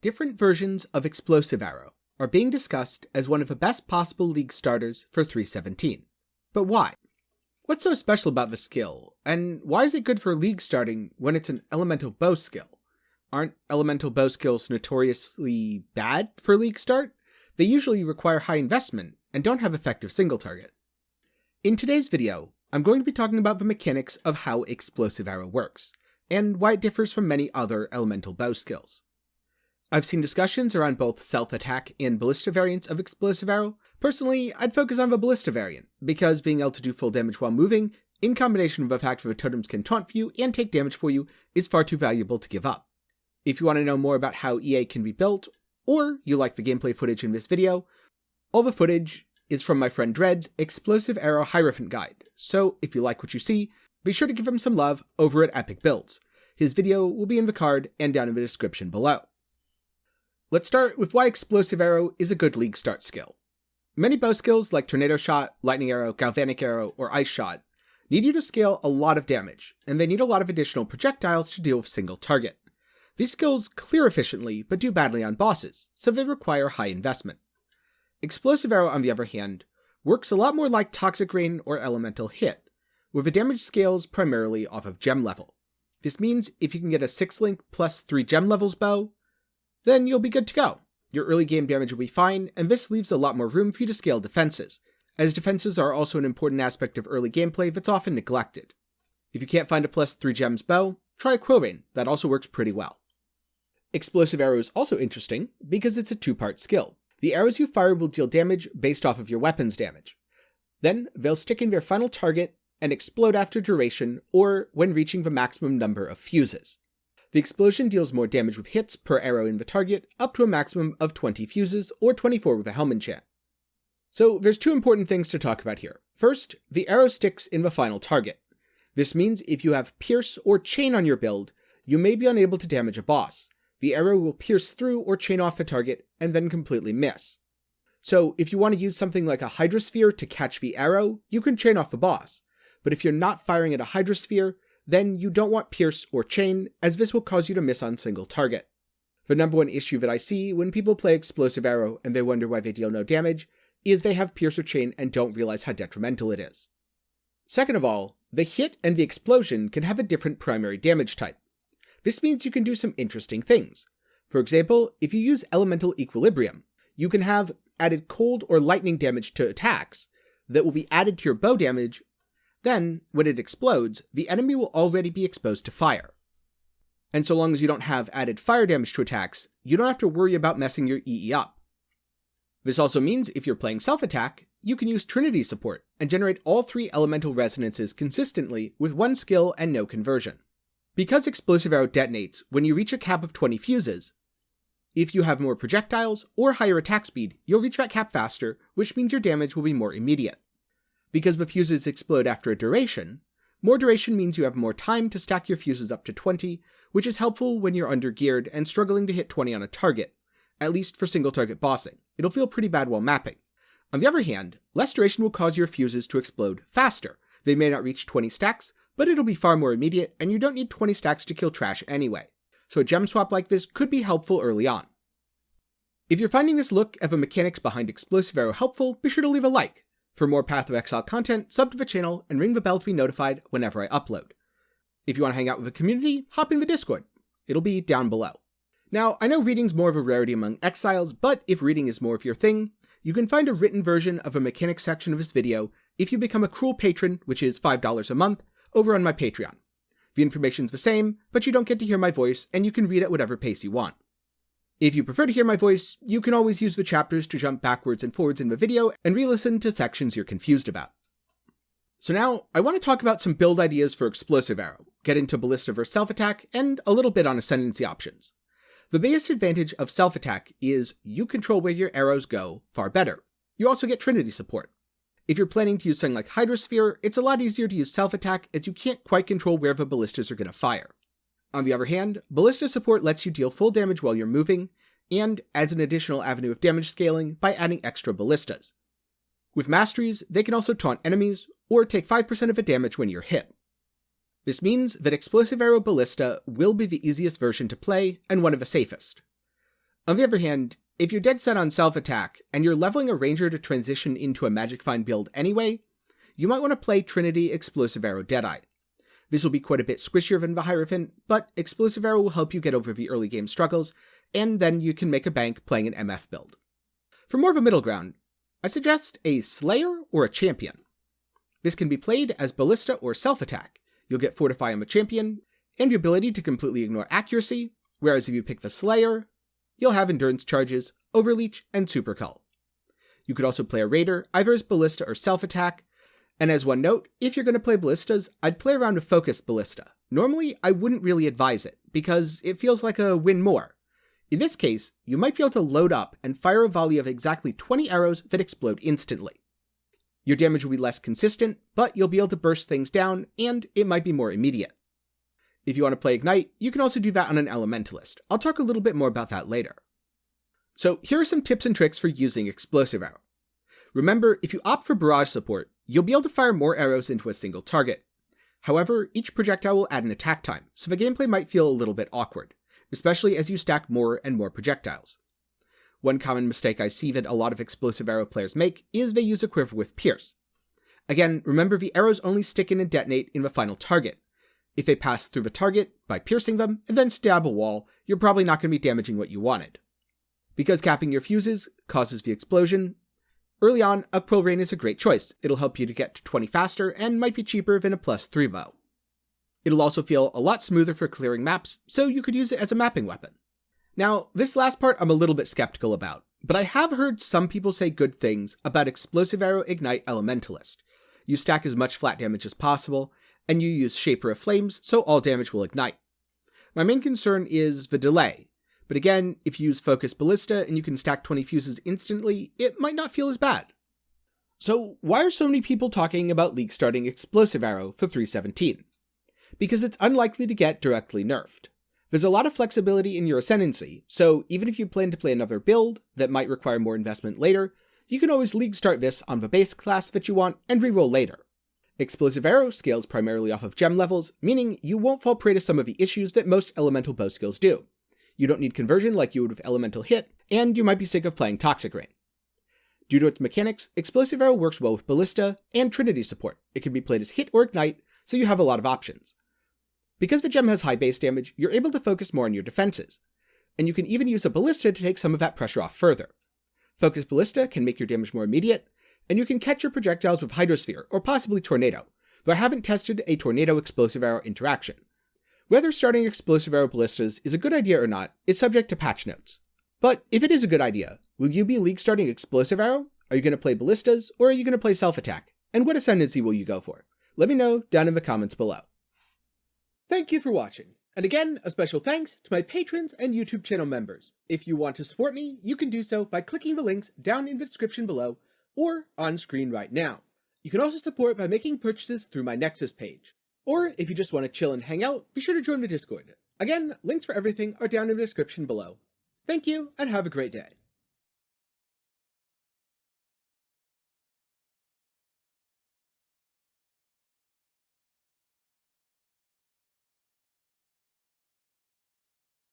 Different versions of Explosive Arrow are being discussed as one of the best possible League starters for 3.17. But why? What's so special about the skill, and why is it good for League starting when it's an elemental bow skill? Aren't elemental bow skills notoriously bad for League start? They usually require high investment and don't have effective single target. In today's video, I'm going to be talking about the mechanics of how Explosive Arrow works, and why it differs from many other elemental bow skills. I've seen discussions around both self-attack and ballista variants of Explosive Arrow. Personally, I'd focus on the ballista variant, because being able to do full damage while moving, in combination with the fact that the totems can taunt for you and take damage for you, is far too valuable to give up. If you want to know more about how EA can be built, or you like the gameplay footage in this video, all the footage is from my friend Dread's Explosive Arrow Hierophant Guide, so if you like what you see, be sure to give him some love over at Epic Builds. His video will be in the card and down in the description below. Let's start with why Explosive Arrow is a good League start skill. Many bow skills like Tornado Shot, Lightning Arrow, Galvanic Arrow, or Ice Shot need you to scale a lot of damage, and they need a lot of additional projectiles to deal with single target. These skills clear efficiently, but do badly on bosses, so they require high investment. Explosive Arrow, on the other hand, works a lot more like Toxic Rain or Elemental Hit, where the damage scales primarily off of gem level. This means if you can get a 6-link plus 3 gem levels bow, then you'll be good to go. Your early game damage will be fine, and this leaves a lot more room for you to scale defenses, as defenses are also an important aspect of early gameplay that's often neglected. If you can't find a plus 3 gems bow, try a Quill Rain, that also works pretty well. Explosive Arrow is also interesting because it's a 2-part skill. The arrows you fire will deal damage based off of your weapon's damage. Then, they'll stick in their final target and explode after duration or when reaching the maximum number of fuses. The explosion deals more damage with hits per arrow in the target, up to a maximum of 20 fuses, or 24 with a helm enchant. So there's 2 important things to talk about here. First, the arrow sticks in the final target. This means if you have Pierce or Chain on your build, you may be unable to damage a boss. The arrow will pierce through or chain off the target, and then completely miss. So if you want to use something like a Hydrosphere to catch the arrow, you can chain off the boss. But if you're not firing at a Hydrosphere, then you don't want Pierce or Chain, as this will cause you to miss on single target. The number one issue that I see when people play Explosive Arrow and they wonder why they deal no damage, is they have Pierce or Chain and don't realize how detrimental it is. Second of all, the hit and the explosion can have a different primary damage type. This means you can do some interesting things. For example, if you use Elemental Equilibrium, you can have added cold or lightning damage to attacks that will be added to your bow damage. Then, when it explodes, the enemy will already be exposed to fire. And so long as you don't have added fire damage to attacks, you don't have to worry about messing your EE up. This also means if you're playing self-attack, you can use Trinity support and generate all 3 elemental resonances consistently with 1 skill and no conversion. Because Explosive Arrow detonates when you reach a cap of 20 fuses, if you have more projectiles or higher attack speed, you'll reach that cap faster, which means your damage will be more immediate. Because the fuses explode after a duration, more duration means you have more time to stack your fuses up to 20, which is helpful when you're under-geared and struggling to hit 20 on a target, at least for single-target bossing. It'll feel pretty bad while mapping. On the other hand, less duration will cause your fuses to explode faster. They may not reach 20 stacks, but it'll be far more immediate, and you don't need 20 stacks to kill trash anyway. So a gem swap like this could be helpful early on. If you're finding this look at the mechanics behind Explosive Arrow helpful, be sure to leave a like. For more Path of Exile content, sub to the channel, and ring the bell to be notified whenever I upload. If you want to hang out with the community, hop in the Discord. It'll be down below. Now, I know reading's more of a rarity among exiles, but if reading is more of your thing, you can find a written version of a mechanics section of this video if you become a Cruel patron, which is $5 a month, over on my Patreon. The information's the same, but you don't get to hear my voice, and you can read at whatever pace you want. If you prefer to hear my voice, you can always use the chapters to jump backwards and forwards in the video and re-listen to sections you're confused about. So now, I want to talk about some build ideas for Explosive Arrow, get into Ballista versus Self-Attack, and a little bit on Ascendancy options. The biggest advantage of Self-Attack is you control where your arrows go far better. You also get Trinity support. If you're planning to use something like Hydrosphere, it's a lot easier to use Self-Attack as you can't quite control where the ballistas are going to fire. On the other hand, Ballista support lets you deal full damage while you're moving, and adds an additional avenue of damage scaling by adding extra ballistas. With Masteries, they can also taunt enemies, or take 5% of the damage when you're hit. This means that Explosive Arrow Ballista will be the easiest version to play, and one of the safest. On the other hand, if you're dead set on self-attack, and you're leveling a ranger to transition into a Magic Find build anyway, you might want to play Trinity Explosive Arrow Deadeye. This will be quite a bit squishier than the Hierophant, but Explosive Arrow will help you get over the early game struggles, and then you can make a bank playing an MF build. For more of a middle ground, I suggest a Slayer or a Champion. This can be played as Ballista or Self-Attack. You'll get Fortify on the Champion, and the ability to completely ignore accuracy, whereas if you pick the Slayer, you'll have Endurance Charges, Overleech, and Super Cull. You could also play a Raider, either as Ballista or Self-Attack, and as one note, if you're going to play Ballistas, I'd play around a Focused Ballista. Normally, I wouldn't really advise it, because it feels like a win more. In this case, you might be able to load up and fire a volley of exactly 20 arrows that explode instantly. Your damage will be less consistent, but you'll be able to burst things down, and it might be more immediate. If you want to play Ignite, you can also do that on an Elementalist. I'll talk a little bit more about that later. So here are some tips and tricks for using Explosive Arrow. Remember, if you opt for Barrage support, you'll be able to fire more arrows into a single target. However, each projectile will add an attack time, so the gameplay might feel a little bit awkward, especially as you stack more and more projectiles. One common mistake I see that a lot of Explosive Arrow players make is they use a Quiver with Pierce. Again, remember the arrows only stick in and detonate in the final target. If they pass through the target by piercing them and then stab a wall, you're probably not going to be damaging what you wanted. Because capping your fuses causes the explosion, early on, a Quill Rain is a great choice. It'll help you to get to 20 faster and might be cheaper than a +3 bow. It'll also feel a lot smoother for clearing maps, so you could use it as a mapping weapon. Now, this last part I'm a little bit skeptical about, but I have heard some people say good things about Explosive Arrow Ignite Elementalist. You stack as much flat damage as possible, and you use Shaper of Flames, so all damage will ignite. My main concern is the delay, but again, if you use Focus Ballista and you can stack 20 fuses instantly, it might not feel as bad. So why are so many people talking about league starting Explosive Arrow for 317? Because it's unlikely to get directly nerfed. There's a lot of flexibility in your Ascendancy, so even if you plan to play another build that might require more investment later, you can always league start this on the base class that you want and reroll later. Explosive Arrow scales primarily off of gem levels, meaning you won't fall prey to some of the issues that most elemental bow skills do. You don't need conversion like you would with Elemental Hit, and you might be sick of playing Toxic Rain. Due to its mechanics, Explosive Arrow works well with Ballista and Trinity support. It can be played as Hit or Ignite, so you have a lot of options. Because the gem has high base damage, you're able to focus more on your defenses, and you can even use a Ballista to take some of that pressure off further. Focus Ballista can make your damage more immediate, and you can catch your projectiles with Hydrosphere or possibly Tornado, though I haven't tested a Tornado Explosive Arrow interaction. Whether starting Explosive Arrow Ballistas is a good idea or not is subject to patch notes. But if it is a good idea, will you be league starting Explosive Arrow? Are you going to play Ballistas, or are you going to play Self-Attack? And what Ascendancy will you go for? Let me know down in the comments below. Thank you for watching, and again, a special thanks to my patrons and YouTube channel members. If you want to support me, you can do so by clicking the links down in the description below, or on screen right now. You can also support by making purchases through my Nexus page. Or if you just want to chill and hang out, be sure to join the Discord. Again, links for everything are down in the description below. Thank you, and have a great day.